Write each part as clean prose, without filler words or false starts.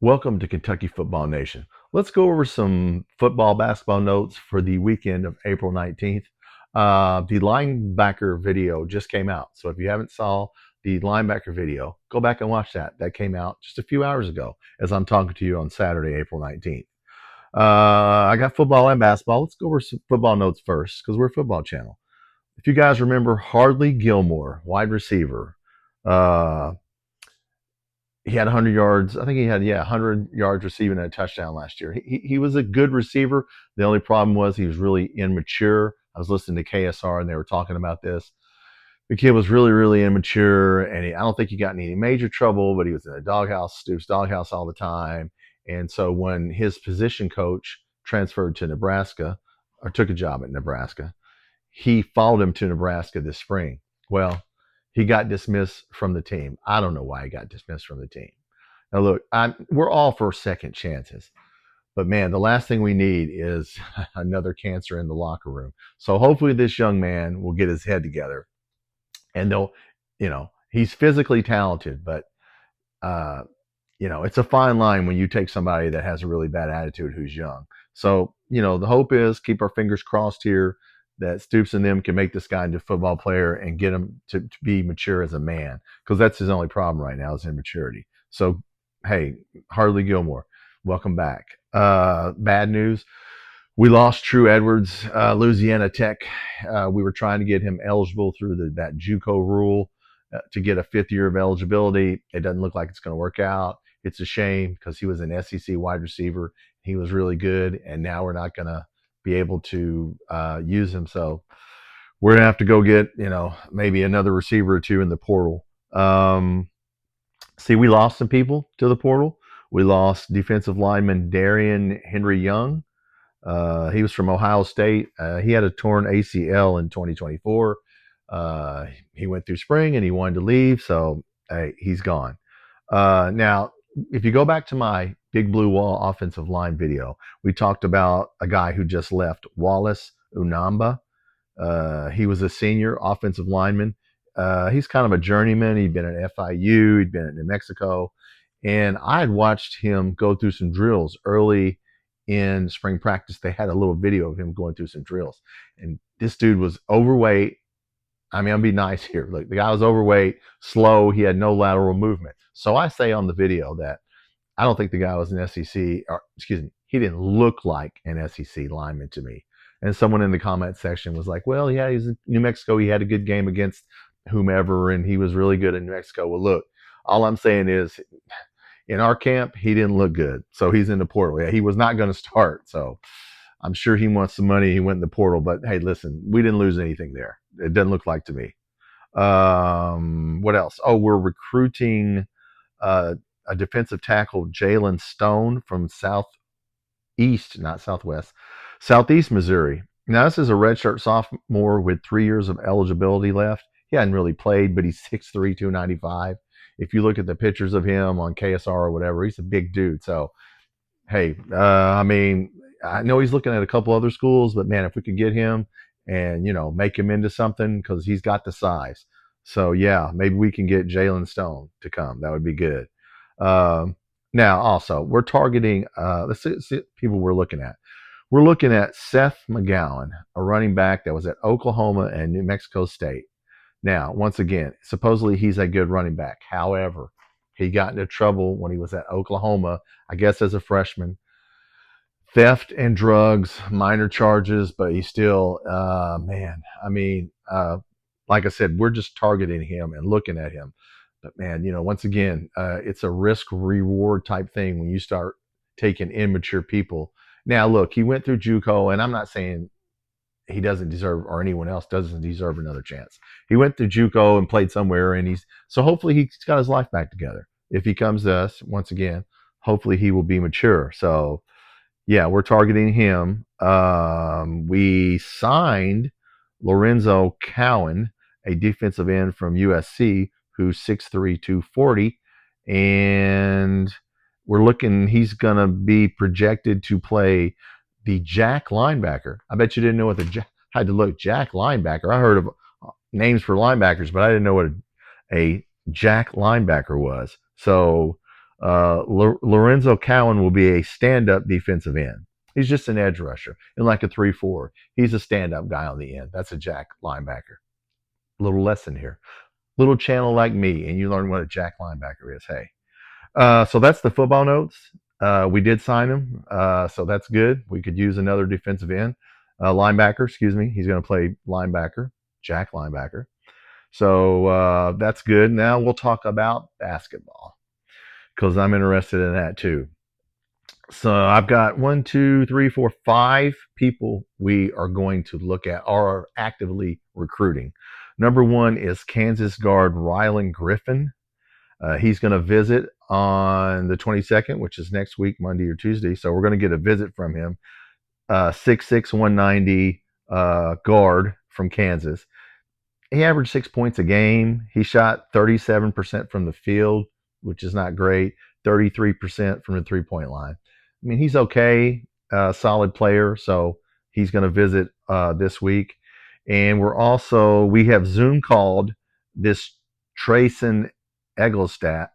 Welcome to Kentucky Football Nation. Let's go over some football basketball notes for the weekend of April 19th. The linebacker video just came out. So if you haven't saw the linebacker video, go back and watch that. That came out just a few hours ago as I'm talking to you on Saturday, April 19th. I got football and basketball. Let's go over some football notes first because we're a football channel. If you guys remember Hardley Gilmore, wide receiver, he had 100 yards. I think he had 100 yards receiving and a touchdown last year. He was a good receiver. The only problem was he was really immature. I was listening to KSR and they were talking about this. The kid was really, really immature, and I don't think he got in any major trouble, but he was in a doghouse, Stoops doghouse all the time. And so when his position coach transferred to Nebraska or took a job at Nebraska, he followed him to Nebraska this spring. Well, he got dismissed from the team. I don't know why he got dismissed from the team. Now, look, we're all for second chances. But, man, the last thing we need is another cancer in the locker room. So hopefully this young man will get his head together. And he's physically talented, but, it's a fine line when you take somebody that has a really bad attitude who's young. So, the hope is keep our fingers crossed here that Stoops and them can make this guy into a football player and get him to be mature as a man, because that's his only problem right now is immaturity. So, hey, Hardley Gilmore, welcome back. Bad news. We lost Tru Edwards, Louisiana Tech. We were trying to get him eligible through that JUCO rule to get a fifth year of eligibility. It doesn't look like it's going to work out. It's a shame because he was an SEC wide receiver. He was really good, and now we're not going to be able to use him. So we're going to have to go get, maybe another receiver or two in the portal. We lost some people to the portal. We lost defensive lineman Darrion Henry-Young. He was from Ohio State. He had a torn ACL in 2024. He went through spring and he wanted to leave, so hey, he's gone. Now, if you go back to my Big Blue Wall offensive line video, we talked about a guy who just left, Wallace Unabama. He was a senior offensive lineman. He's kind of a journeyman. He'd been at FIU. He'd been at New Mexico. And I had watched him go through some drills early in spring practice. They had a little video of him going through some drills. And this dude was overweight. I mean, I'll be nice here. Look, the guy was overweight, slow. He had no lateral movement. So I say on the video that I don't think the guy was an SEC, or excuse me, he didn't look like an SEC lineman to me. And someone in the comment section was like, well, yeah, he's in New Mexico. He had a good game against whomever, and he was really good in New Mexico. Well, look, all I'm saying is in our camp, he didn't look good. So he's in the portal. Yeah, he was not going to start. So I'm sure he wants some money. He went in the portal. But, hey, listen, we didn't lose anything there. It doesn't look like to me. What else? Oh, we're recruiting a defensive tackle, Jaylon Stone, from Southeast Missouri. Now, this is a redshirt sophomore with 3 years of eligibility left. He hadn't really played, but he's 6'3", 295. If you look at the pictures of him on KSR or whatever, he's a big dude. So, hey, I know he's looking at a couple other schools, but, man, if we could get him and, make him into something, because he's got the size. So, yeah, maybe we can get Jaylon Stone to come. That would be good. Now, also, we're targeting, let's see people we're looking at. We're looking at Seth McGowan, a running back that was at Oklahoma and New Mexico State. Now, once again, supposedly he's a good running back. However, he got into trouble when he was at Oklahoma, I guess as a freshman. Theft and drugs, minor charges, but he's still, like I said, we're just targeting him and looking at him. But, man, once again, it's a risk-reward type thing when you start taking immature people. Now, look, he went through JUCO, and I'm not saying he doesn't deserve, or anyone else doesn't deserve another chance. He went through JUCO and played somewhere, and so hopefully he's got his life back together. If he comes to us, once again, hopefully he will be mature. So, yeah, we're targeting him. We signed Lorenzo Cowan, a defensive end from USC, who's 6'3", 240, and we're looking, he's going to be projected to play the jack linebacker. I bet you didn't know what had to look jack linebacker. I heard of names for linebackers, but I didn't know what a jack linebacker was. So Lorenzo Cowan will be a stand-up defensive end. He's just an edge rusher in like a 3-4. He's a stand-up guy on the end. That's a jack linebacker. A little lesson here. Little channel like me, and you learn what a jack linebacker is. Hey. So that's the football notes. We did sign him, so that's good. We could use another defensive end. Linebacker, excuse me. He's going to play linebacker, jack linebacker. So that's good. Now we'll talk about basketball because I'm interested in that too. So I've got 1, 2, 3, 4, 5 people we are going to look at or are actively recruiting. Number 1 is Kansas guard Rylan Griffin. He's going to visit on the 22nd, which is next week, Monday or Tuesday. So we're going to get a visit from him. 6'6", 190 guard from Kansas. He averaged 6 points a game. He shot 37% from the field, which is not great. 33% from the three-point line. I mean, he's okay, solid player. So he's going to visit this week. And we have Zoom called this Treyson Eaglestaff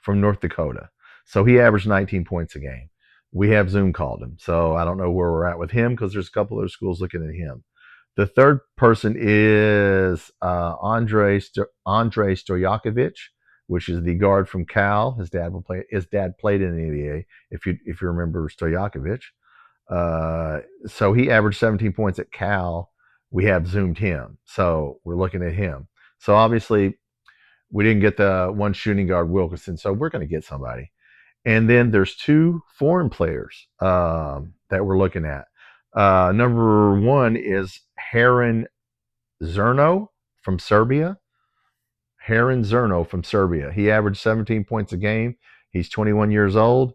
from North Dakota. So he averaged 19 points a game. We have Zoom called him. So I don't know where we're at with him because there's a couple other schools looking at him. The third person is Andre Stojakovic, which is the guard from Cal. His dad played in the NBA. If you remember Stojakovic, so he averaged 17 points at Cal. We have Zoomed him, so we're looking at him. So obviously, we didn't get the one shooting guard Wilkinson, so we're going to get somebody. And then there's 2 foreign players that we're looking at. Number 1 is Harun Zrno from Serbia. Harun Zrno from Serbia. He averaged 17 points a game. He's 21 years old.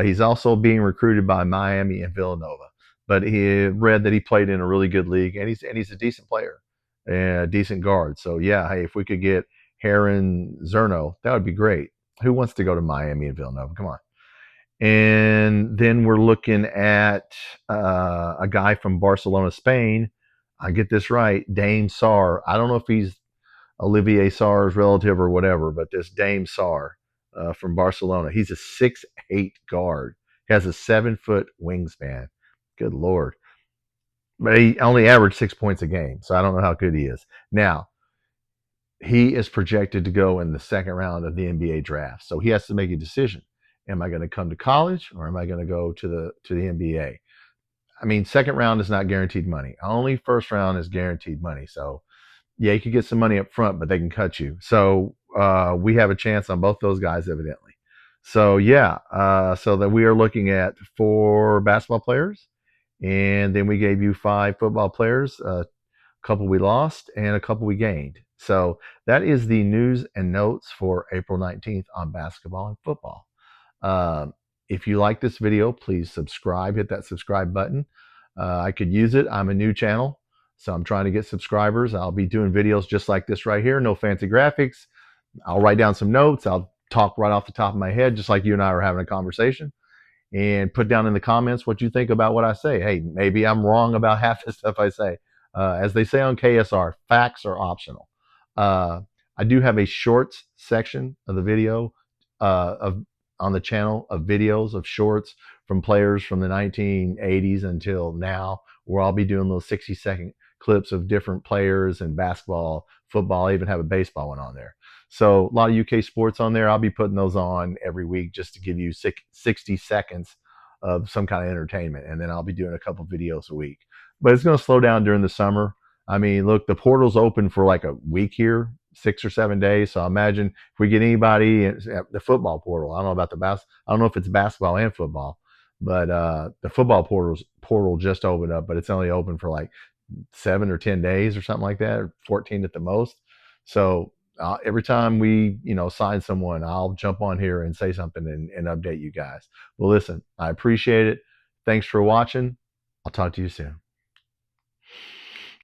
He's also being recruited by Miami and Villanova. But he read that he played in a really good league, and he's a decent player, a decent guard. So yeah, hey, if we could get Harun Zrno, that would be great. Who wants to go to Miami and Villanova? Come on. And then we're looking at a guy from Barcelona, Spain. I get this right, Dame Sarr. I don't know if he's Olivier Sarr's relative or whatever, but this Dame Sarr from Barcelona, he's a 6'8" guard. He has a 7-foot wingspan. Good Lord. But he only averaged 6 points a game, so I don't know how good he is. Now, he is projected to go in the second round of the NBA draft, so he has to make a decision. Am I going to come to college or am I going to go to the NBA? I mean, second round is not guaranteed money. Only first round is guaranteed money. So, yeah, you could get some money up front, but they can cut you. So we have a chance on both those guys, evidently. So, yeah, so that we are looking at 4 basketball players, and then we gave you 5 football players, a couple we lost and a couple we gained. So that is the news and notes for April 19th on basketball and football. If you like this video, please subscribe, hit that subscribe button. I could use it. I'm a new channel, so I'm trying to get subscribers. I'll be doing videos just like this right here. No fancy graphics. I'll write down some notes. I'll talk right off the top of my head, just like you and I are having a conversation, and put down in the comments what you think about what I say. Hey, maybe I'm wrong about half the stuff I say. As they say on KSR, facts are optional. I do have a shorts section of the video on the channel of videos of shorts from players from the 1980s until now, where I'll be doing those 60-second clips of different players in basketball, football. I even have a baseball one on there. So a lot of UK sports on there. I'll be putting those on every week just to give you 60 seconds of some kind of entertainment. And then I'll be doing a couple videos a week. But it's going to slow down during the summer. I mean, look, the portal's open for like a week here, 6 or 7 days. So imagine if we get anybody at the football portal. I don't know about I don't know if it's basketball and football, but the football portal just opened up, but it's only open for like 7 or 10 days or something like that, or 14 at the most. So every time we, sign someone, I'll jump on here and say something and update you guys. Well, listen, I appreciate it. Thanks for watching. I'll talk to you soon.